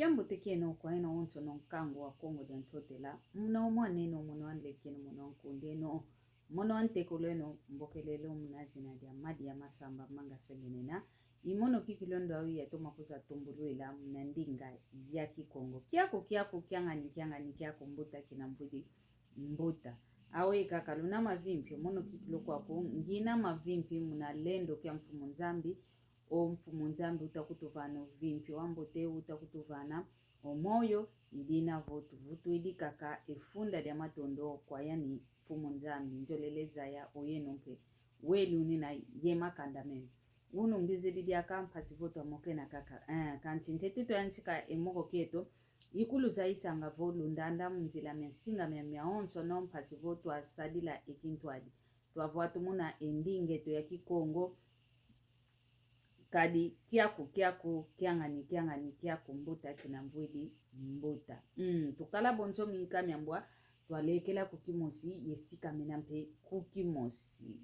Kiambo teke no kwa ina onto no kango wa Kongo den totela. Muna neno muna wanle kene muna kunde no. Muna wante kuleno mbokelelo muna zinadia madi ya masamba manga segenena. Imono kikilondo awi ya toma kuza tumbuluila muna ndinga yaki Kongo. Kiako kiangani kiako mbuta kinambudi mbuta. Awe kakaluna mavimpio mono kikilo kwa ngina mavimpi muna lendo kia mfumunzambi. O mfumunzambi utakutuvana vimpi wambote utakutuvana o moyo idina vutu idi kaka efunda dia matondo kwa yani mfumunzambi njoleleza ya oyenonke welu nina yema kandameme unu ngizidi dia kampasi voto amoke na kaka kanti ntetuto yantika emoko keto ikulu zaisa nga volu ndanda mzila mensinga mea onso non pasi voto asadila ekintwadi tuavuatu muna endinge to ya Kikongo kadi kiangani kiako mbuta kinamvwidi mbuta. Tukala bonzo minka miambwa tualekela kukimosi yesika minampe kukimosi.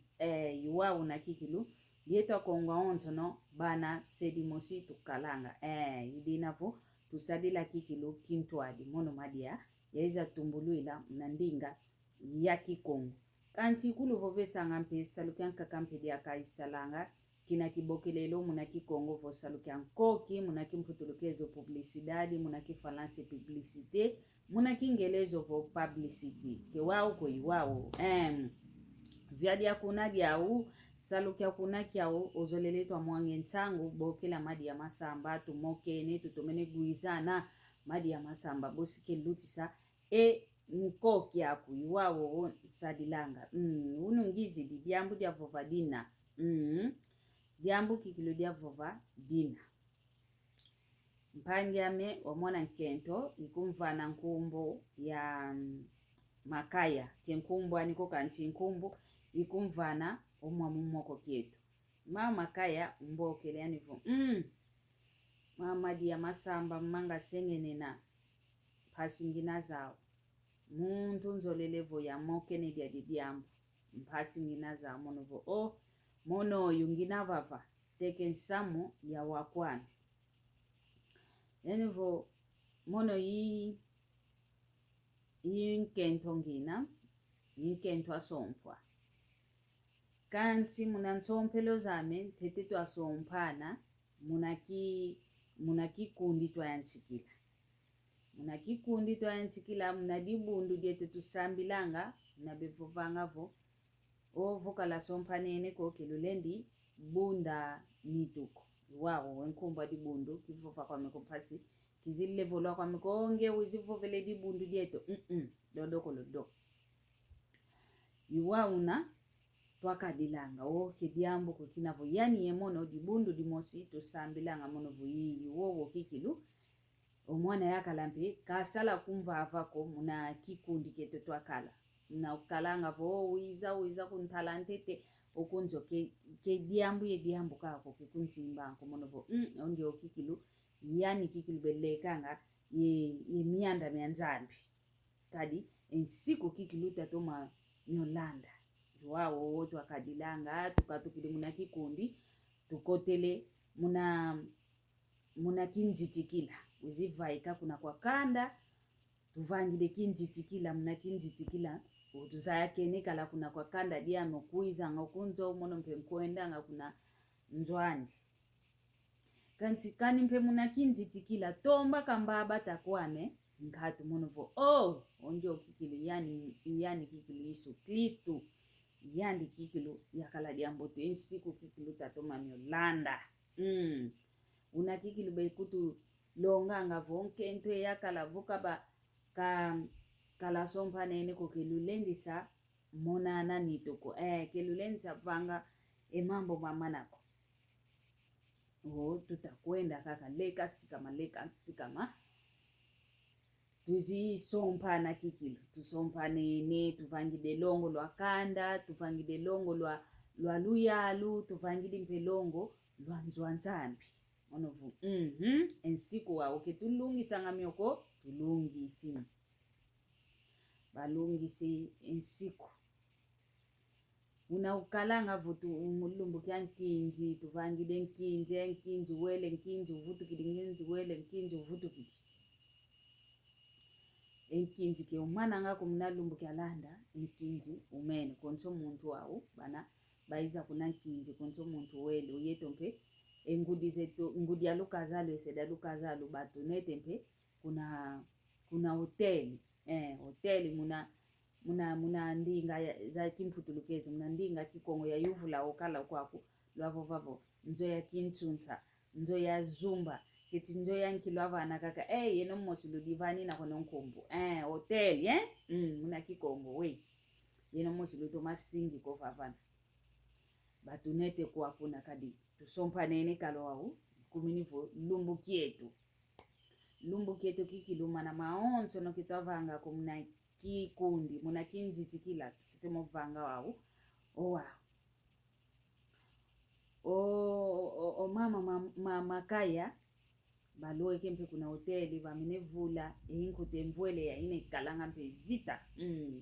Yuwa unakikilu yeto Kongo onzo no bana sedimosi tukalanga. Yidinavu tusadila kikilu kintuadi mono madia yaiza tumbulu ila mnandinga ya Kikongo. Kanti kulu vovesa ngampe salukianka kampe dia kaisalanga kina kibokelelo munaki Kongo vo salukian koki munaki mputulukezo publicidadi munaki falanse publicite munaki ngelezo vo publicity ke wao ko iwao vyadi akunadi au salukia kunaki au ozoleleto amwange ntangu bokela madi ya masamba tumokene tutomene guizana madi ya masamba bosike lutisa nkoki aku iwao sadilanga unungizi diambu dia vovadina diambu kikiludia vova dina. Mpangiame wamona nkento ikumvana nkumbo ya makaya. Kenkumbo aniko kanti nkumbo ikumvana omwamumoko kietu. Makaya mbokele anivu. Mamadi ya masamba manga sengenena pasingina zao. Muntu nzolelevo ya mokene dia diambu. Pasingina zao monovo. Mono yungina vava teken samu ya wakwana. Yenivo mono yi nkento ngina, nkento asompwa. Kanti munantompelo zame tetetu asompana munaki kundi to yantikila. Munaki kundi to yantikila munadibundu dietu tusambilanga nabevovanga vo. Voka la sompanene ko kelulendi bunda nituko. Wao wenkumba di bundu kivofa kwa mekopasi kizile volwa kwa mekonge wizivovele di bundu dieto dodoko lodo. Iwauna twaka dilanga kediambo kukinavo yani yemono di bundu di mosi to sambilanga mono vuyi wo kikilu omwana yakalampe kasala kumva avako muna kikundi keto twakala na ukalanga vo wiza kuntalantete okunzo ke diambu kako kikunzimba komono vo onde okikilu yani kikilu belekanga ye mianda mianzambi kadi ensiku kikilu tatoma nyolanda wao wote wakadilanga tukatukile muna kikundi tukotele muna kinzitikila uzivaika kuna kwa kanda tuvangile kinzitikila muna kinzitikila utuzaya keneka la kuna kwa kanda dia nokuiza ngokunzo mono mpe mkwenda nga kuna nzwani kanti kani mpe muna kinzitikila tomba kambaba takwame ngatu mono vo onje okikilu yani kikilu Yesu Kristu yandi kikilu yakala diamboto ensiku kikilu tatoma miolanda una kikilu bekutu longanga vonke ntwe yakala vukaba kala sompa nene ko kelulendisa monana nitoko kelulendisa vanga emambo mamanako tutakwenda kaka leka sikama tuzi sompa na kikilu tusompa nene tuvangide longo lwa kanda tuvangide longo lwa luyalu tuvangide mpelongo lwa nzwanzambi onovu ensiku wa oketulungisa ngamioko tulungisi balungisi ensiku unaukalanga vutu umulumbu kya nkinzi tuvangile nkinzi wele nkinzi uvutukile nkinzi wele nkinzi uvutukile enkinzi ke umana nga kumna lumbu kya landa enkinzi umene konso muntu wao bana baiza kuna nkinzi konso muntu wele uyetompe engudi zetu ngudi ya lukazalo eseda lukazalo batu netempe kuna hoteli hoteli muna ndinga za kimputulukezi muna ndinga kikongo ya yuvula okala kwaku lwavo vavo nzo ya kintsunsa nzo ya zumba kiti nzo ya nkilwava anakaka yeno mosi ludivani na kono nkombo hoteli muna kikongo we yeno mosi luto masingi ko vavana batu nete kwa kuna kadi tusompa nene kalo au kuminivo lumbu kietu kikiluma na maonzo no kitavanga kumna kikundi muna kinziti kila kitemo vanga wao mama kaya baloe kempe kuna hoteli vamenevula inkute mvwele ya ine kalanga mpe zita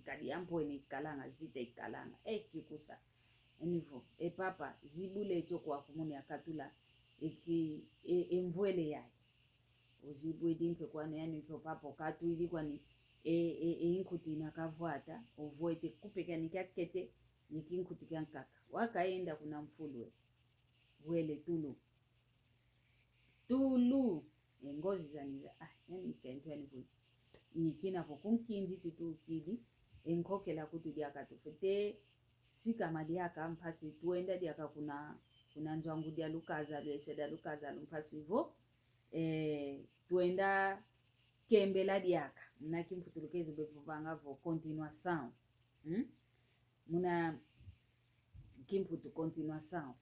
kadi ampo ine kalanga zita ikalanga kikusa enivo papa zibule chokwa kumuni akatula mvwele ya uzibwe dimpe kwani yani mpe papa katu ili kwani inkuti nakavwata uvoite kupeka nikakete yikinkuti kankaka wakaenda kuna mfulwe wele tulu ngozi zanira yani kento yani voi ikina vokunkinzi tutukili enkokela kutudia katufete sika madiaka mpasi tuenda diaka kuna nzwangu dia lukaza lweseda lukaza mpasi vo tuenda kembela diaka muna kimputulukezi bevuvanga vo continuation muna kimputu continuation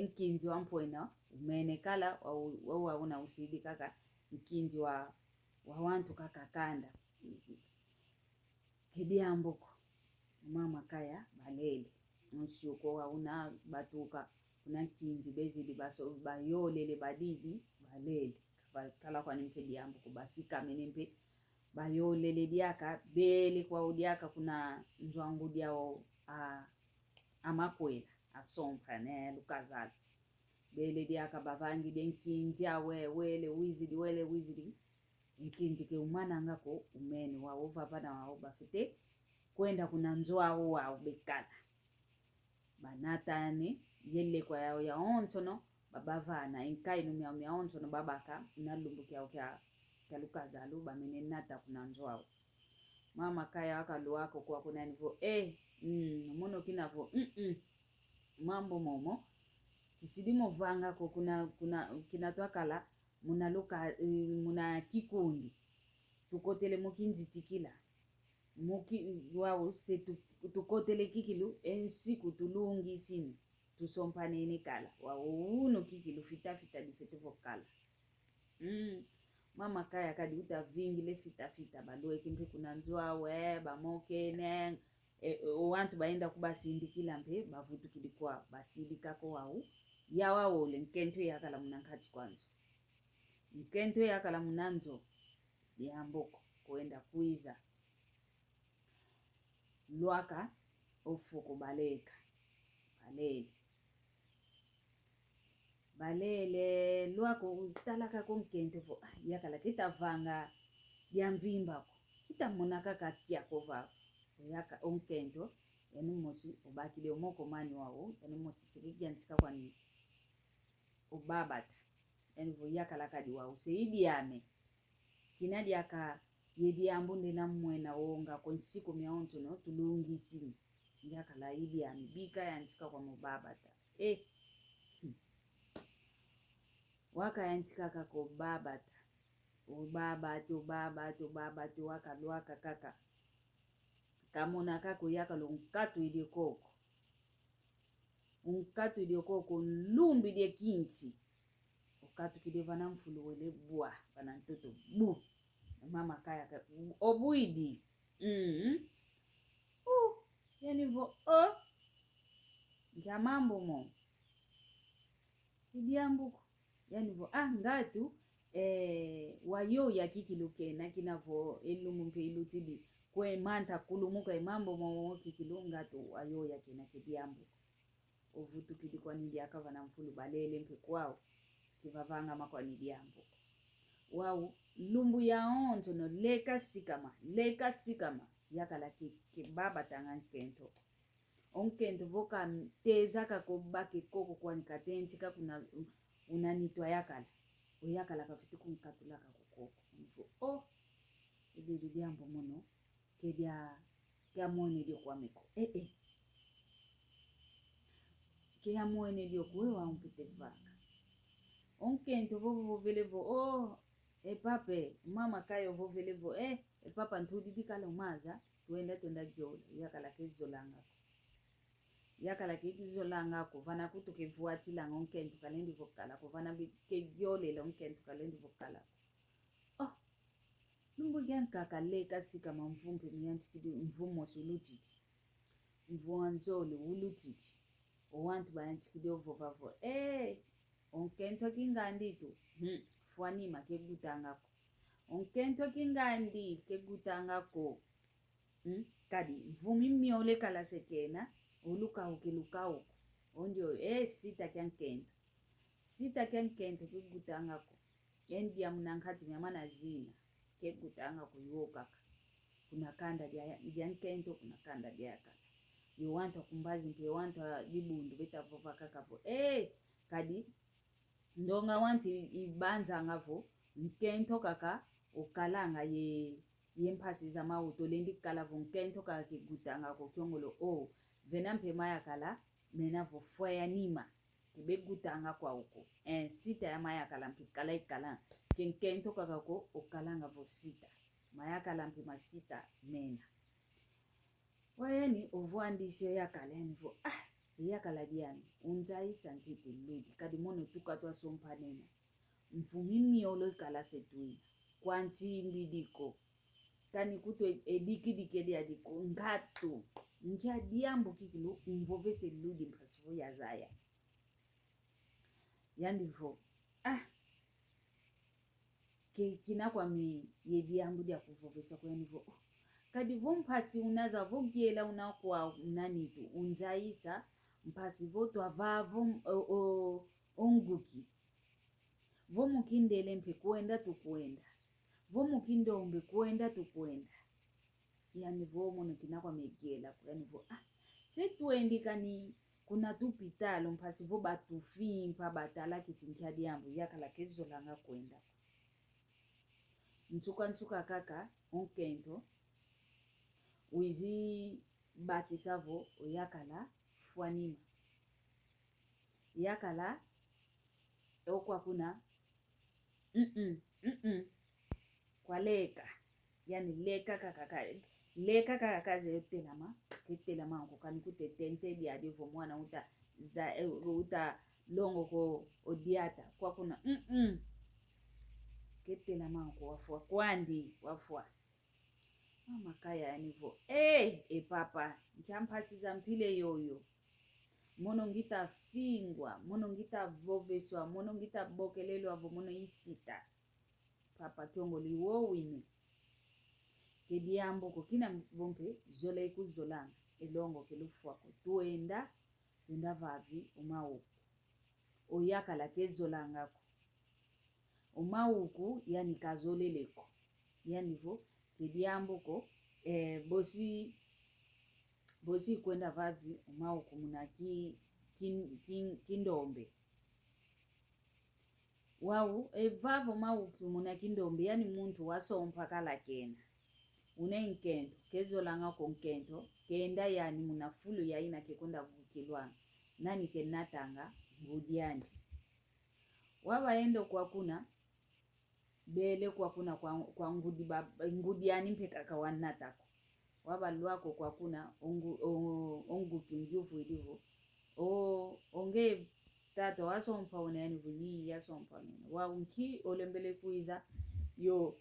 nkinzi wampoena umenekala wauna usidi kaka nkinzi wa wantu kaka kanda kidiamboko mama kaya balele nsuko wauna batuka kuna nkinzi bezidi baso bayolele badidi balele kala kwa nimpe diamboko basika menempe bayolele diaka bele kwa udiaka kuna nzwangu diao amakwela asompa ne lukazalo bele diaka bavangi denkinzi wele wizidi nkinzi ke umana ngako umene wao vavana wao bafite kwenda kuna nzwao wao bekala banatane yelle kwa yao ya onsono babavana inkai no mya onsono babaka nalumbu kya lukazalo bamene nata kuna nzwao mama kaya akaluako kwa kuna nivo mono kinavo mambo momo kisidimo vanga ko kuna kinatwakala muna kikundi tukotele mukinzi tikila wao se tukotele kikilu ensiku tulungi sini tusompane ne kala wao uno kikilu fita difete vokala mama kaya kadi utavingile fita baloe kimpe kuna nzwa bamoke ne wantu baenda kubasindikila mpe bavutukili kwa basindika ko wao yawa wole nkento yakala munankati kwanza nkento yakala munanzo yamboko kwenda kuiza lwaka ofuko baleka balele lwako utalaka ko nkento vo yakala kitavanga yamvimba ko kitamonaka katia kova yaka onkento yani mosi obakile omoko mani wao yani mosi sirigiantika kwani obabata yani vo yakala kadi wao seidi yame kinadi aka yedi ambunde na mwena wonga kwa nsiku myaonto no tulungisi yakala idi yame bika yantika kwa mobabata waka yantika kako babata ubabata waka lwaka kaka kamona kako yakalo nkatu idiokoko lumbi de kinti okatu kidevana mfulu wele bua bana ntoto bu mama kaya obuidi yani vo jamambo mo idiambuko yani vo ngatu wayo ya kikiluke na kinavo elumu mpe ilutili kwe manta kulumuka imambo mwoki kilunga tu ayo ya kina kidiambo ovutu kidikwa nidi akava na mfulu balele mpe kwao kivavanga makwa nidiambo wau lumbu ya onzo no leka sikama yakala ke baba tanga kento onkento voka teza kako bake koko kwa nikatentika kuna unanitwa yakala oyakala kafitu kunkatula kako koko diambo mono kya mwene dio kwa meko kya mwene dio kuwe wa mfite vaka onkento vovo velevo pape mama kayo vo velevo papa ntudi dikala umaza tuenda gyola yakala kizolanga ko vana kutu kevuati la onkento kalendi vokala ko vana ke gyole la onkento kalendi vokala lumbu yanka kaleka sika mamvumpe miyantikidi mvumo solutiti mvuanzole ulutiti owantu bayantikidi ovovavo onkento kingandito fuanima kegutangako onkento kingandi kegutangako kadi mvumi miole kala sekena lukauko ondio sita kyankento kegutangako endia munankati nyamana zina kegutanga kuyokaka kuna kanda dia nkento kuna kanda dia kala you want kumbazi mpe want libundu betavova kakavo kadi ndonga want ibanza ngavo nkento kaka okalanga yempasi za mauto lendi kala vo nkento kaka kegutanga ko kyongolo vena mpe maya kala mena vo foya nima kebegutanga kwa uko sita ya maya kala mpe kala ikala kenkento kakako okalanga vosita mayaka lampi masita mena wayani ovuandisio yakala yani vo yakala diani unzaisa nkiti ludi kadi mono tuka twa sompanena mfumimi olo kala setuina kwanti mbidiko kani kuto edikidikedi adiko ngatu nkia diambo kikilo umvovese ludi mpasivo ya zaya yani vo kina kwa yediambu dia kuvovesa kwa nivo kadi vompasi unaza vogiela unakuwa unanitu unzaisa mpasi voto avavo onguki vomukindele mpe kuenda tukuenda vomukindombe kuenda tukuenda yani vomono kina kwa megiela kwa nivo setuendi kani kuna tupitalo mpasi vo batufimpa batala kitinkia diambu yakala kezo langa kuenda ntuka kaka onkento wizi bakisavo oyakala fuanima yakala okwa kuna kwa leka yani leka kaka zetelama ketelama ko kan kutetente dia devo mwana uta longo ko odiata kwa kuna ketela manko wafua kwandi wafua mama kaya nivo papa nchampasi za mpile yoyo mono ngita fingwa mono ngita voveswa mono ngita bokelelo avo mono isita papa kyongoli wowini kediambo kokina vompe zola ikuzolanga elongo kelufua ko tuenda vavi umau oyakala kezolanga ko umauku yani kazoleleko yani vo kediamboko bosi kwenda vavi umauku munaki kindombe wau vavo mauku munaki kindombe yani muntu wasompa kala kena unenkento kezolanga ko nkento kenda yani munafulu ya ina kekonda kukilwana nani kenatanga budiani wabaendo kwa kuna bele kwa kuna kwa ngudiani mpeka kawanatako wabalwako kwa kuna ongu kinjufu ilivo onge tato wasompa unayani vuyi yasompa mena waunki olembele kuiza yo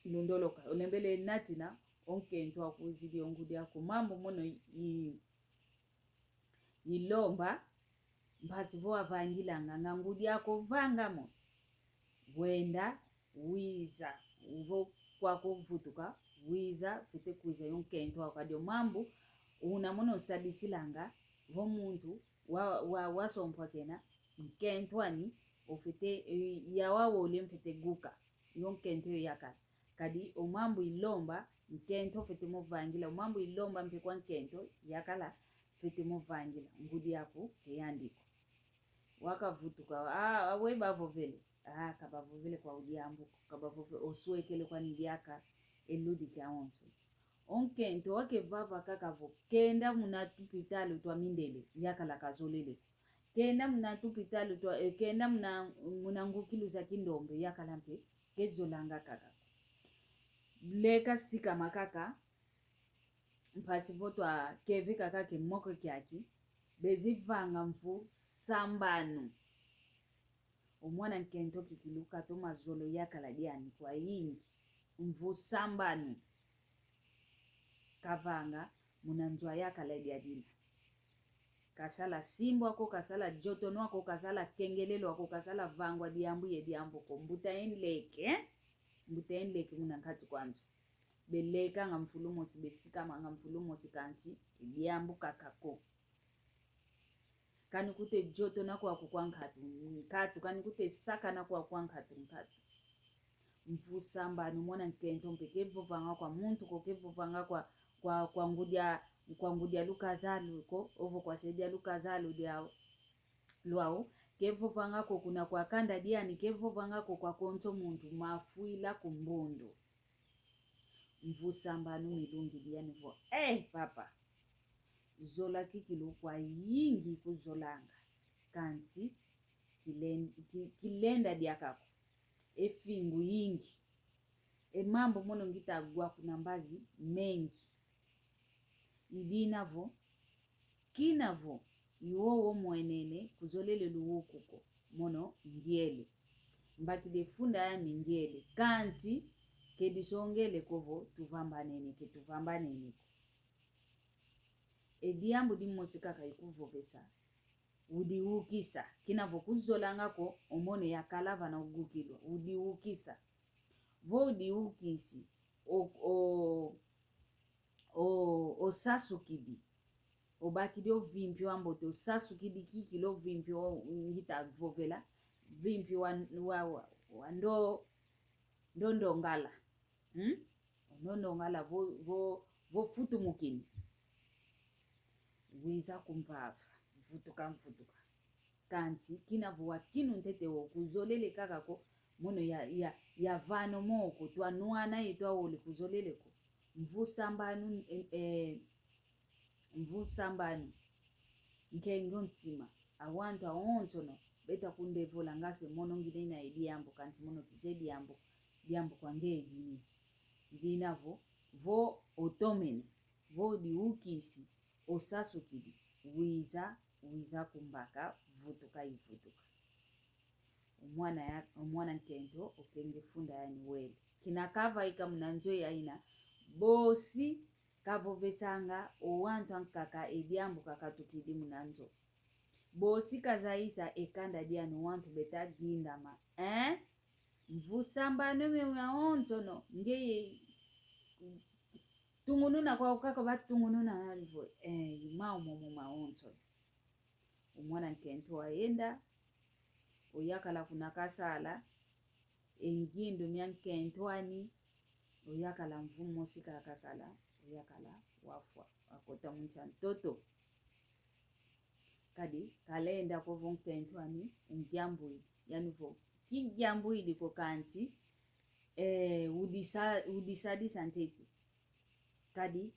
lundoloka olembele natina onkento akuzidi ongudi yako mambo mono ilomba mpasi voa vangilanga ngangudi yako vangamo wenda wiza uvo kwako vutuka wiza fete kuiza yonkento akadio mambu unamona usadisilanga vo muntu wasompwa kena nkentwani ofete yawawo ole mfete guka yonkento yakala kadi omambu ilomba nkento fete movangila omambu ilomba mpekwa nkento yakala fete movangila ngudi yako keyandiko wakavutuka awe bavovele kabavovele kwa udiambu kabavovele osuekele kwa nidiaka eludi kaonto onkento wake vava kakavo kenda munatupitalo twa mindele yakala kazolele kenda munatupitalo twa kenda munangukilu za kindombe yakala mpe kezolanga kaka leka sika makaka mpasi votwa keve kaka ke moko kyaki bezivanga mfu sambanu omwana nkento kikiluka to mazolo yakala diani kwa yingi mvu sambanu kavanga munanzwa yakala diadina kasala simbo ako kasala jotono ako kasala kengelelo ako kasala vangwa diambu ko mbuta enleke munankati kwanzo beleka ngamfulumosi besika ngamfulumosi kanti diambu kakako kani kute joto nako akukwankatu nkatu kani kute saka nako akwankatu nkatu mfusamba numona nkento mpeke vovanga kwa muntu kokevovanga kwa ngudia lukazalu ko ovo kwa sedia lukazalu diao luao kevovanga ko kuna kwa kanda diani kevovanga ko kwa konto muntu mafuila kumbondo mfusamba numilungi diani vo papa zola kikilu kwa yingi kuzolanga kanti kilenda diakako efingu yingi mambo mono ngita gwa kunambazi mengi idinavo kinavo iwowo mwenene kuzolele luwokuko mono ngiele mbati defunda ya mingiele kanti kedisongele kovo tuvambanene ediambu dimosika kaikuvovesa udiukisa kinavo kuzolanga ko omone yakalava na ugukilwa udiukisa vo udiukisi osasukidi obakidio vimpio ambote osasukidi kikilo vimpio ngita vovela vimpio wando ndongala ndongala vo futumukini wiza kumvava mfutuka kanti kinavua kinu ntetewo kuzolele kakako mono ya vano moko twanuana yetwa ole kuzoleleko mvusambanu nkengo ntima awantu aontono beta kundevola ngase mono ngine na ediambo kanti mono kizediambo diambo kwange edini idinavo vo otomene vo diukisi osasukidi wiza kumbaka vutuka omwana nkento okenge funda yani wele kinakava ika mnanjo yaina bosi kavovesanga owantu ankaka ediambo kakatukidi mnanjo bosi kazaisa ekanda diani owantu beta gindama mvusamba me unaonzono ngeye tungununa kwa ukako batungununa alivyo maumo maonzo omwana nkento waenda oyakala kuna kasala engindo myankento ani oyakala mvumo sika kakala oyakala wafwa akota mchantoto kadi kalenda ko vonkento ani ungyambuidi yani vo kingyambuidi ko kanti udisadi santeti kadi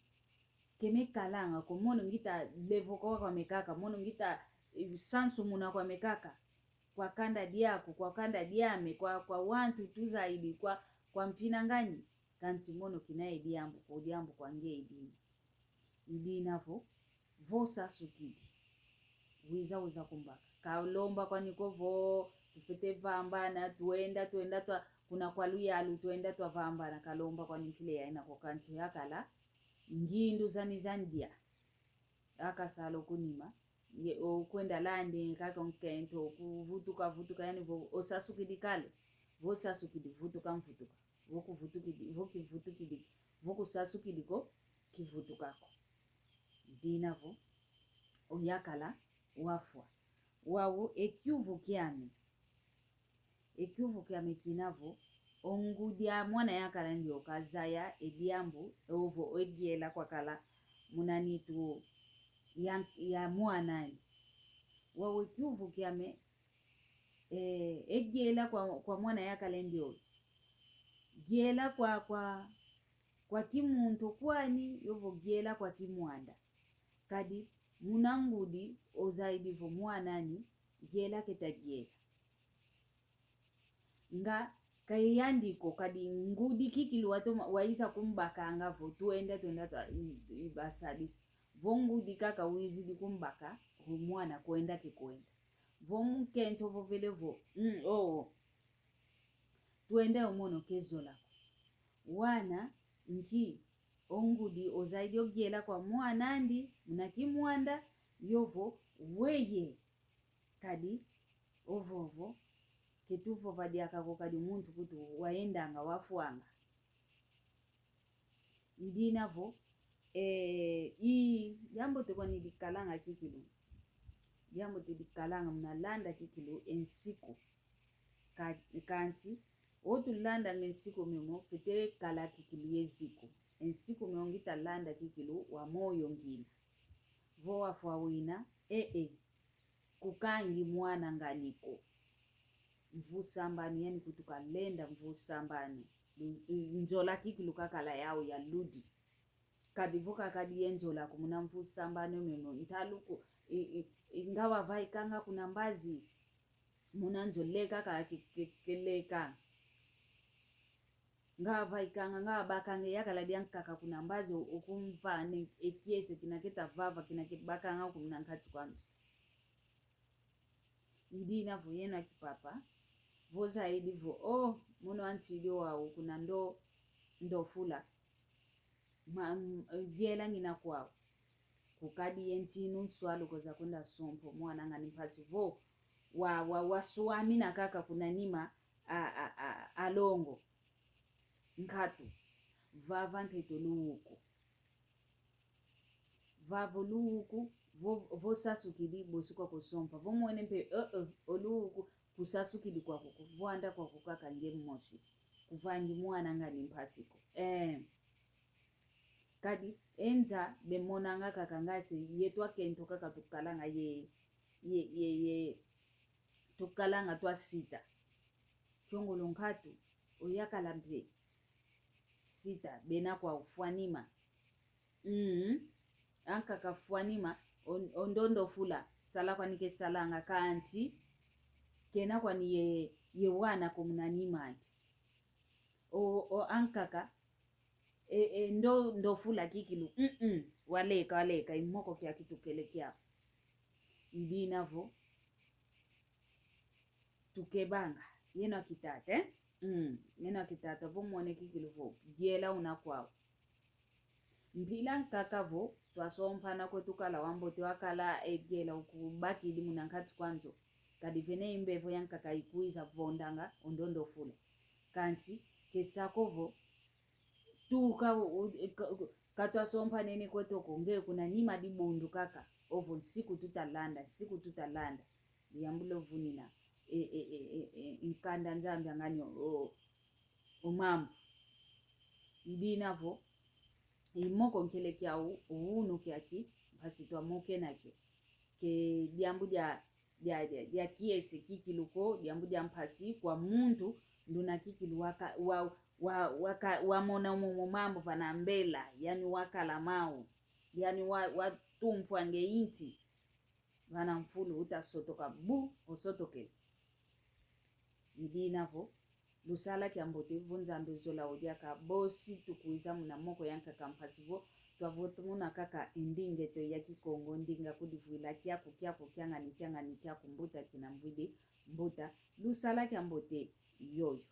keme kalanga ko mono ngita levo kwa mekaka mono ngita sansu muna kwa mekaka kwa kanda diako kwa kanda diame kwa wantu tuzaidi kwa mfinangani kanti mono kinae diambo kwa nge idinavo vosa sukidi wiza kumbaka kalomba kwa nikovo tufete vambana tuenda twa kuna kwa luyalu tuenda twa vambana kalomba kwa nipile ya ina kwa kanti yakala ngindu zandia akasalo kunima kwenda landi kaka nkento kuvutuka yani osasukidi kale vosasukili vutuka mvutuka vokivutukili vokusasukiliko kivutukako idinavo oyakala wafwa wawo ekyuvu kyame kinavo ongudya mwana yakala ndio kazaya ediambu ovo egyela kwakala munanitu ya mwanani wawo ekyuvu kyame egyela kwa mwana yakala ndio gyela kwa kimuntu kwani yovo gyela kwa kimwanda kadi munangudi ozaidivo mwanani gyela ketagyela nga kayandiko kadi ngudi kikili waisa kumbakanga vo tuenda ibasadisi vongudi kaka wizidi kumbaka mwana kwenda kikwenda vomukento vovelevo tuenda umono kezola wana nki ongudi ozaidi ogyela kwa mwanandi munakimwanda yovo weye kadi ovovo ketuvo vadiakako kadi muntu kutu waendanga wafuanga idinavo jambo tekwa nilikalanga kikilu jambo tilikalanga mnalanda kikilu ensiku kanti otulanda ngensiku memo fete kala kikilu yeziku ensiku meongita landa kikilu wa moyo ngina vo wafwa wina kukangi mwana nganiko mvusambani yani kutuka lenda mvusambani njola kikilu kakala yao ya ludi kadivuka kadi yenjola kumuna mvusambani memo ntaluku ingawa vaikanga kuna mbazi muna njoleka kakeleka nga vaikanga nga bakange yakala diankaka kuna mbazi okumvane ekiese kinaketa vava kinakibakanga kumuna nkati kwanza idina vuyena kipapa voza idivo muno antidio wao kuna ndo gyela ngina kwao kukadi yentinu nswalo koza kwenda sompo mwana ngani mpasi vo wasuami na kaka kuna nima alongo nkatu vava nteto luuku vavo luuku vosasukili bosukwa kusompa vomwene mpe oluuku kusasukili kwako kuvwanda kwako kaka ngemosi kuvangi mwana ngani mpasiko kadi enza bemonanga kaka ngase yetwa kento kaka tukalanga ye tukalanga twa sita kyongolo nkatu oyakala mpe sita bena kwa ufwanima anka kafwanima ondondo fula sala kwa nike salanga kanti kena kwa ni ye wana komunanimani ankaka ndo fula kikilu waleka imoko kya kitukele kya idinavo tukebanga yena kitate yena kitata vomone kikilu vo gyela unakwao mpila nkakavo twasompana kwetukala wambote wakala egyela ukubakili munankati kwanzo kadi vene imbevo yankaka ikuiza vondanga ondondo fula kanti kesakovo tuka katwasompa nene kwetoko nge kuna nima dibundu kaka ovo siku tutalanda yambulo vunina nkanda nzambi anganyo umambo idinavo imoko nkele kyau uunu kyaki pasitwa moke nakyo ke diambu dia kiesi kikiluko diambu dia mpasi kwa muntu nduna kikilu wamona mambo vanambela yani wakala mau yani watumpwa ngeinti vana mfulu utasotoka osotoke idinavo lusala kyambote vunzambe zola odiaka bosi tukuiza muna moko yanka kampasivo twavotu muna kaka indinge to yaki Kongo ndinga kudivuila kyako kyangani mbuta kinamvidi mbuta lusala kyambote yoyo